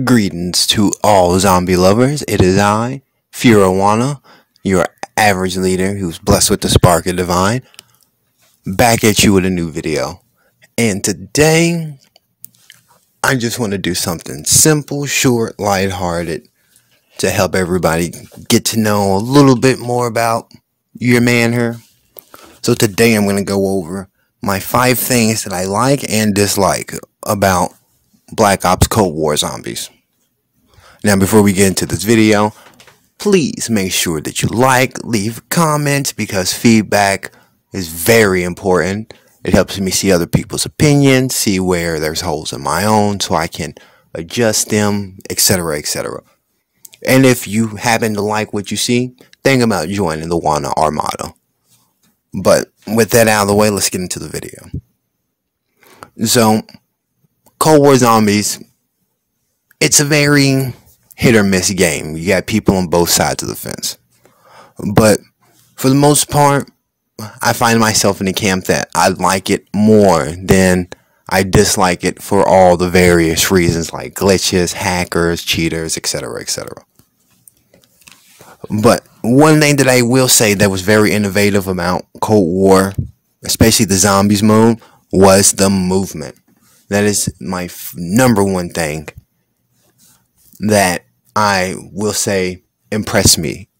Greetings to all zombie lovers. It is I, Furawana, your average leader who's blessed with the spark of divine, back at you with a new video. And today, I just want to do something simple, short, lighthearted to help everybody get to know a little bit more about your man here. So today I'm going to go over my 5 things that I like and dislike about Black Ops Cold War Zombies. Now, before we get into this video, please make sure that you leave comments, because feedback is very important. It helps me see other people's opinions, see where there's holes in my own, so I can adjust them, etc., etc. And if you happen to like what you see, think about joining the Wana Armada. But with that out of the way, let's get into the video. So, Cold War Zombies, it's a very hit or miss game. You got people on both sides of the fence. But for the most part, I find myself in the camp that I like it more than I dislike it for all the various reasons like glitches, hackers, cheaters, etc., etc. But one thing that I will say that was very innovative about Cold War, especially the zombies mode, was the movement. That is my number one thing that I will say impressed me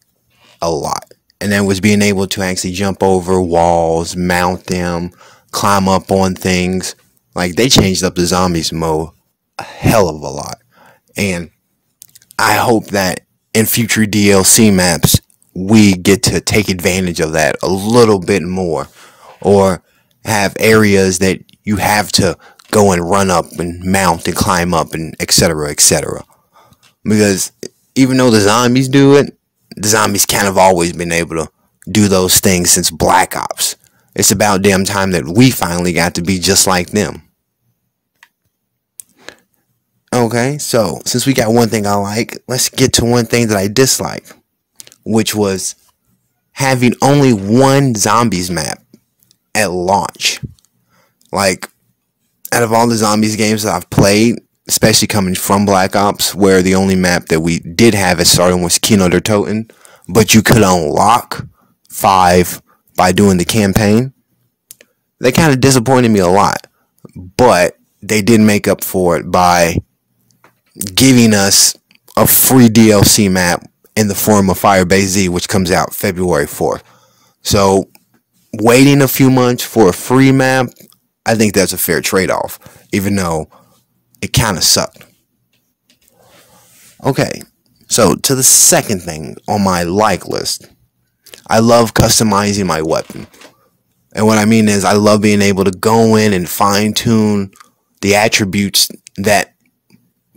a lot. And that was being able to actually jump over walls, mount them, climb up on things. Like, they changed up the zombies mode a hell of a lot. And I hope that in future DLC maps, we get to take advantage of that a little bit more. Or have areas that you have to go and run up and mount and climb up and etc., etc. Because even though the zombies do it, the zombies kind of always been able to do those things since Black Ops. It's about damn time that we finally got to be just like them. Okay, so since we got one thing I like, let's get to one thing that I dislike, which was having only one zombies map at launch. Like, out of all the zombies games that I've played, especially coming from Black Ops, where the only map that we did have at starting was Kino der Toten, but you could unlock 5 by doing the campaign, they kind of disappointed me a lot. But they did make up for it by giving us a free DLC map in the form of Firebase Z, which comes out February 4th. So, waiting a few months for a free map, I think that's a fair trade-off, even though it kind of sucked. Okay, so to the second thing on my like list, I love customizing my weapon. And what I mean is, I love being able to go in and fine-tune the attributes that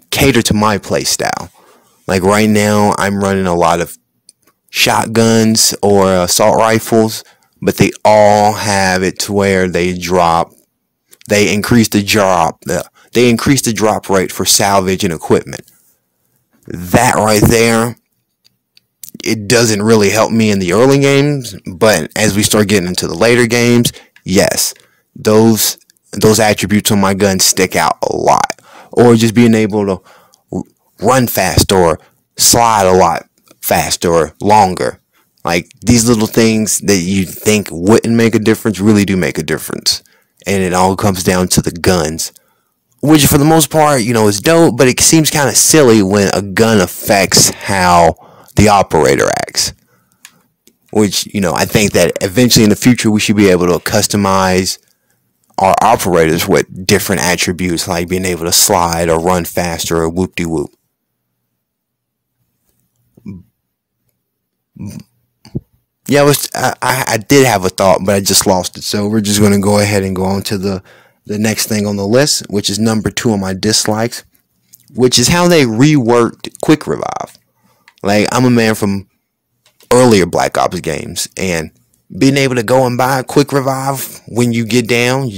cater to my playstyle. Like right now, I'm running a lot of shotguns or assault rifles, but they all have it to where they increase the drop rate for salvage and equipment. That right there, it doesn't really help me in the early games, but as we start getting into the later games, yes, those attributes on my gun stick out a lot. Or just being able to run fast or slide a lot faster or longer. Like, these little things that you think wouldn't make a difference really do make a difference. And it all comes down to the guns, which for the most part, is dope, but it seems kind of silly when a gun affects how the operator acts. Which, I think that eventually in the future we should be able to customize our operators with different attributes, like being able to slide or run faster or whoop-de-whoop. Yeah, I did have a thought, but I just lost it. So we're just going to go ahead and go on to the next thing on the list, which is number 2 on my dislikes, which is how they reworked Quick Revive. Like, I'm a man from earlier Black Ops games, and being able to go and buy a Quick Revive when you get down,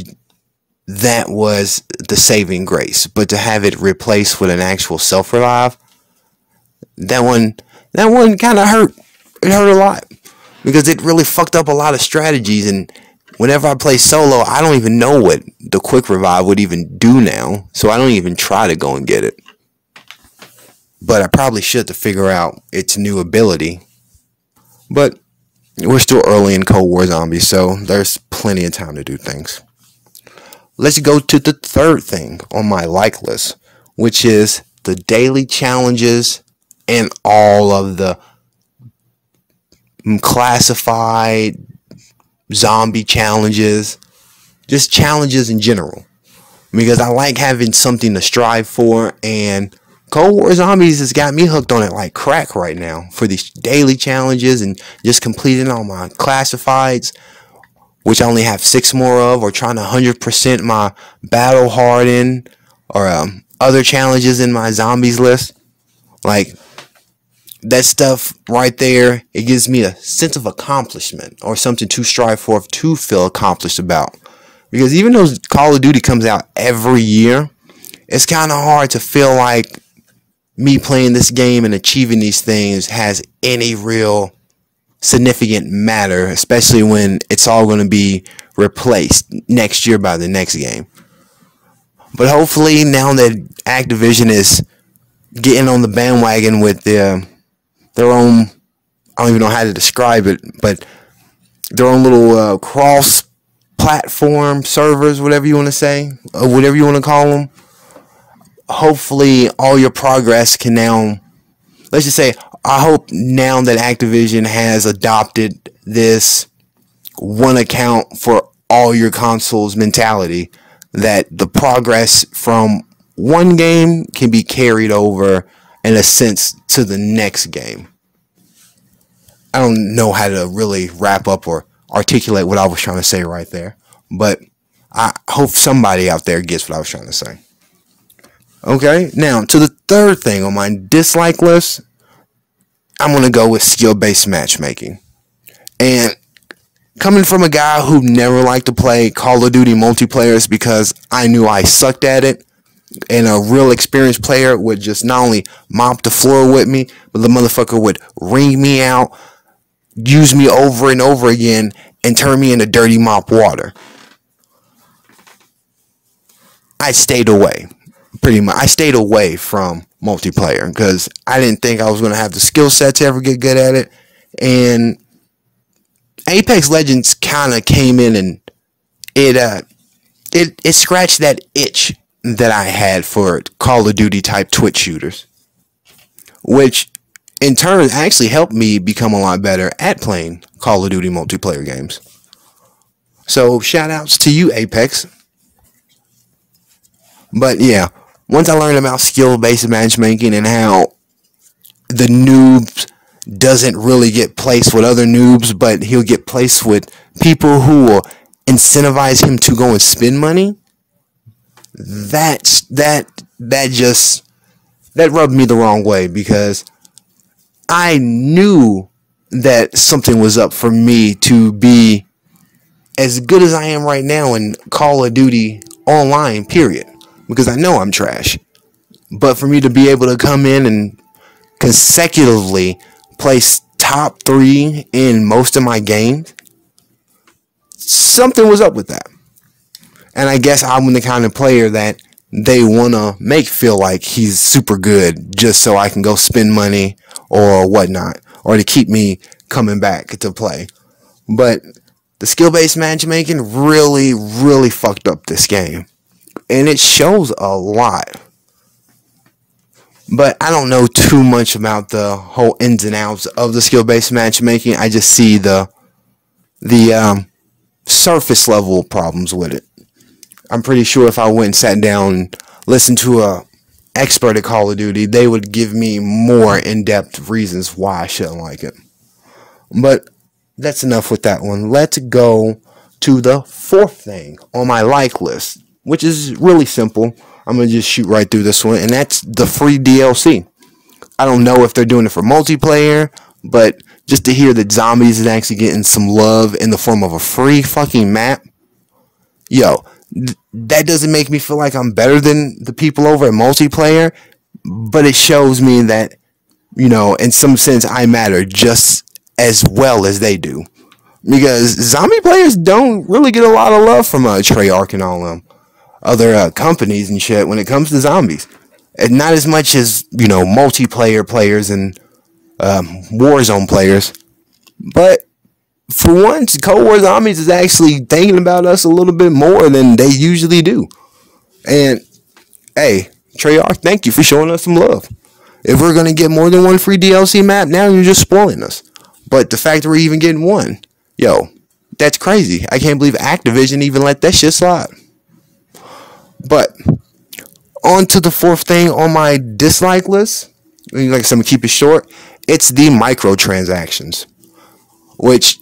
that was the saving grace. But to have it replaced with an actual self-revive, that one kind of hurt. It hurt a lot, because it really fucked up a lot of strategies. And whenever I play solo, I don't even know what the Quick Revive would even do now, so I don't even try to go and get it. but I probably should to figure out its new ability. But we're still early in Cold War Zombies, so there's plenty of time to do things. Let's go to the third thing on my like list, which is the daily challenges and all of the classified zombie challenges, just challenges in general, because I like having something to strive for, and Cold War Zombies has got me hooked on it like crack right now for these daily challenges and just completing all my classifieds, which I only have 6 more of, or trying to 100% my battle harden, or other challenges in my zombies list. Like, that stuff right there, it gives me a sense of accomplishment, or something to strive for, to feel accomplished about. Because even though Call of Duty comes out every year, it's kind of hard to feel like me playing this game and achieving these things has any real significant matter, especially when it's all going to be replaced next year by the next game. But hopefully, now that Activision is getting on the bandwagon with their own, I don't even know how to describe it, but their own little cross-platform servers, whatever you want to say, or whatever you want to call them, hopefully all your progress can now, let's just say, I hope now that Activision has adopted this one account for all your consoles mentality, that the progress from one game can be carried over, in a sense, to the next game. I don't know how to really wrap up or articulate what I was trying to say right there, but I hope somebody out there gets what I was trying to say. Okay, now to the third thing on my dislike list, I'm going to go with skill-based matchmaking. And coming from a guy who never liked to play Call of Duty multiplayers because I knew I sucked at it, and a real experienced player would just not only mop the floor with me, but the motherfucker would ring me out, use me over and over again, and turn me into dirty mop water. I stayed away. Pretty much, I stayed away from multiplayer because I didn't think I was going to have the skill set to ever get good at it. And Apex Legends kind of came in and it scratched that itch that I had for Call of Duty type Twitch shooters, which in turn actually helped me become a lot better at playing Call of Duty multiplayer games. So shout outs to you, Apex. But yeah, once I learned about skill-based matchmaking and how the noob doesn't really get placed with other noobs, but he'll get placed with people who will incentivize him to go and spend money, that rubbed me the wrong way, because I knew that something was up for me to be as good as I am right now in Call of Duty online, period. Because I know I'm trash. But for me to be able to come in and consecutively place top 3 in most of my games, something was up with that. And I guess I'm the kind of player that they want to make feel like he's super good just so I can go spend money or whatnot, or to keep me coming back to play. But the skill-based matchmaking really, really fucked up this game. And it shows a lot. But I don't know too much about the whole ins and outs of the skill-based matchmaking. I just see the surface level problems with it. I'm pretty sure if I went and sat down and listened to a expert at Call of Duty, they would give me more in-depth reasons why I shouldn't like it. But that's enough with that one. Let's go to the fourth thing on my like list, which is really simple. I'm going to just shoot right through this one, and that's the free DLC. I don't know if they're doing it for multiplayer, but just to hear that Zombies is actually getting some love in the form of a free fucking map, yo, that doesn't make me feel like I'm better than the people over at multiplayer, but it shows me that, you know, in some sense I matter just as well as they do. Because zombie players don't really get a lot of love from Treyarch and all them other companies and shit when it comes to zombies. And not as much as, multiplayer players and Warzone players. But for once, Cold War Zombies is actually thinking about us a little bit more than they usually do. And, hey, Treyarch, thank you for showing us some love. If we're going to get more than one free DLC map, now you're just spoiling us. But the fact that we're even getting one, that's crazy. I can't believe Activision even let that shit slide. But on to the fourth thing on my dislike list. Like I said, I'm going to keep it short. It's the microtransactions. Which,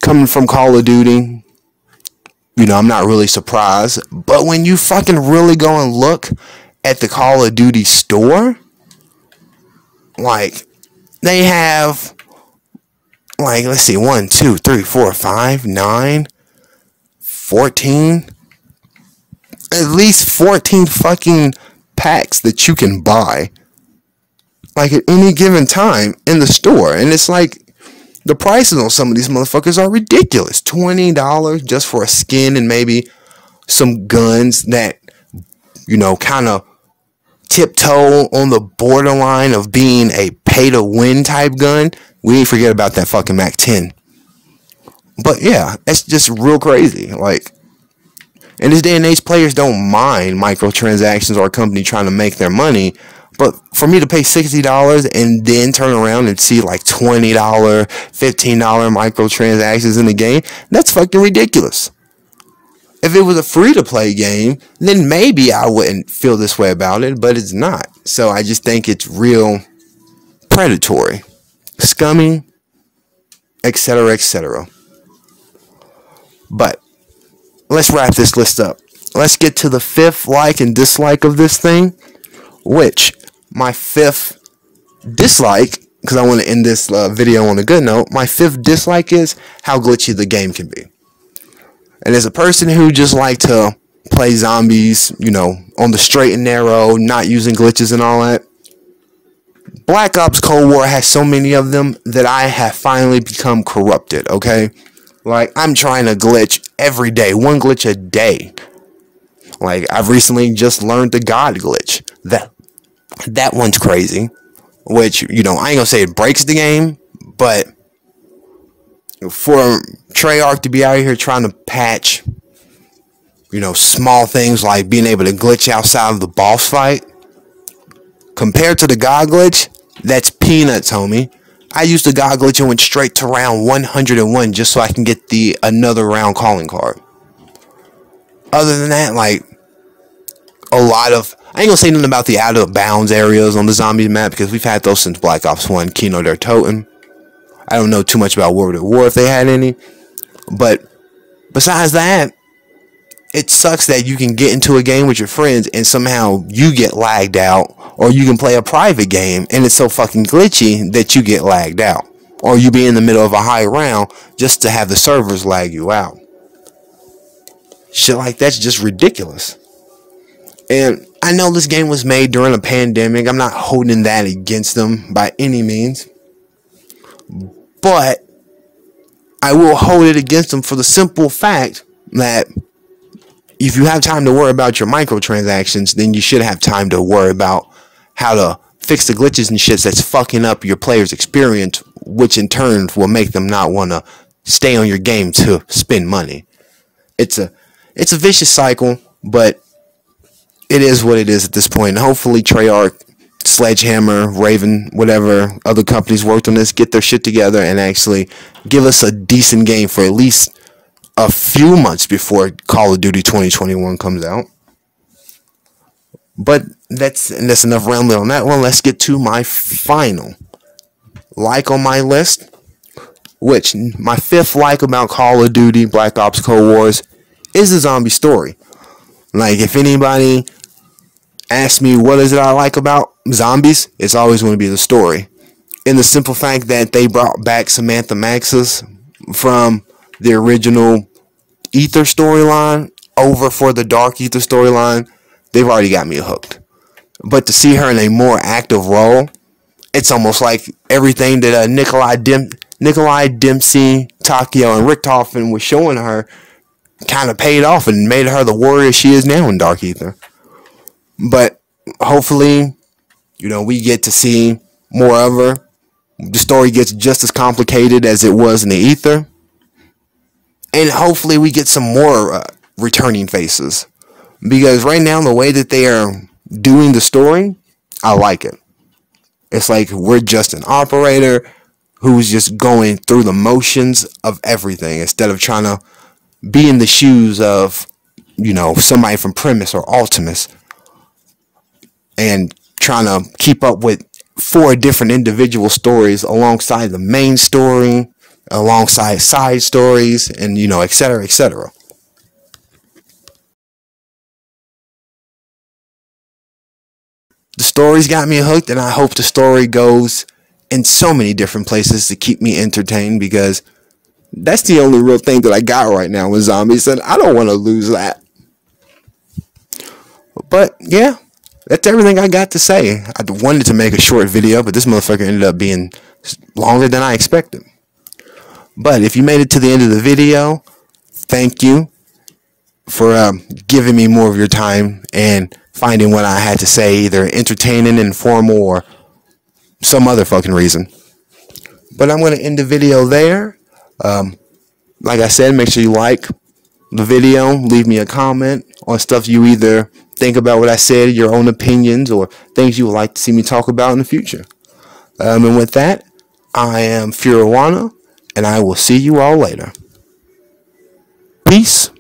coming from Call of Duty, I'm not really surprised. But when you fucking really go and look at the Call of Duty store, like, they have, like, let's see, 1, 2, 3, 4, 5, 9, 14, at least 14 fucking packs that you can buy, like, at any given time in the store. And it's like, the prices on some of these motherfuckers are ridiculous. $20 just for a skin and maybe some guns that, kind of tiptoe on the borderline of being a pay-to-win type gun. We ain't forget about that fucking MAC-10. But yeah, it's just real crazy. Like, in this day and age, players don't mind microtransactions or a company trying to make their money. But for me to pay $60 and then turn around and see like $20, $15 microtransactions in the game, that's fucking ridiculous. If it was a free-to-play game, then maybe I wouldn't feel this way about it, but it's not. So I just think it's real predatory, scummy, etc., etc. But let's wrap this list up. Let's get to the fifth like and dislike of this thing, which my fifth dislike, because I want to end this video on a good note, my fifth dislike is how glitchy the game can be. And as a person who just like to play zombies, on the straight and narrow, not using glitches and all that, Black Ops Cold War has so many of them that I have finally become corrupted, okay? Like, I'm trying to glitch every day, one glitch a day. Like, I've recently just learned the God glitch. That one's crazy. Which, I ain't gonna say it breaks the game, but for Treyarch to be out here trying to patch, small things like being able to glitch outside of the boss fight, compared to the God glitch, that's peanuts, homie. I used the God glitch and went straight to round 101 just so I can get the another round calling card. Other than that, like, a lot of, I ain't gonna say nothing about the out of bounds areas on the zombie map because we've had those since Black Ops 1, Kino der Toten. I don't know too much about World at War if they had any. But besides that, it sucks that you can get into a game with your friends and somehow you get lagged out, or you can play a private game and it's so fucking glitchy that you get lagged out, or you be in the middle of a high round just to have the servers lag you out. Shit like that's just ridiculous. And I know this game was made during a pandemic. I'm not holding that against them by any means, but I will hold it against them for the simple fact that if you have time to worry about your microtransactions, then you should have time to worry about how to fix the glitches and shit that's fucking up your player's experience, which in turn will make them not want to stay on your game to spend money. It's a vicious cycle, but it is what it is at this point. And hopefully Treyarch, Sledgehammer, Raven, whatever other companies worked on this, get their shit together and actually give us a decent game for at least a few months before Call of Duty 2021 comes out. But that's enough rambling on that one. Let's get to my final like on my list, which my fifth like about Call of Duty Black Ops Cold Wars is the zombie story. Like, if anybody asks me what is it I like about zombies, it's always going to be the story. And the simple fact that they brought back Samantha Maxis from the original Ether storyline over for the Dark Ether storyline, they've already got me hooked. But to see her in a more active role, it's almost like everything that Nikolai Dempsey, Takio, and Richtofen was showing her kind of paid off and made her the warrior she is now in Dark Ether. But hopefully, we get to see more of her. The story gets just as complicated as it was in the ether. And hopefully we get some more returning faces. Because right now, the way that they are doing the story, I like it. It's like we're just an operator who's just going through the motions of everything instead of trying to be in the shoes of, somebody from Primus or Ultimus and trying to keep up with 4 different individual stories alongside the main story, alongside side stories, and, etc., etc. The story's got me hooked, and I hope the story goes in so many different places to keep me entertained, because that's the only real thing that I got right now with zombies, and I don't want to lose that. But yeah, that's everything I got to say. I wanted to make a short video, but this motherfucker ended up being longer than I expected. But if you made it to the end of the video, thank you for giving me more of your time and finding what I had to say either entertaining, informal, or some other fucking reason. But I'm going to end the video there. Like I said, make sure you like the video. Leave me a comment on stuff you either think about what I said, your own opinions, or things you would like to see me talk about in the future. And with that, I am Furawana, and I will see you all later. Peace.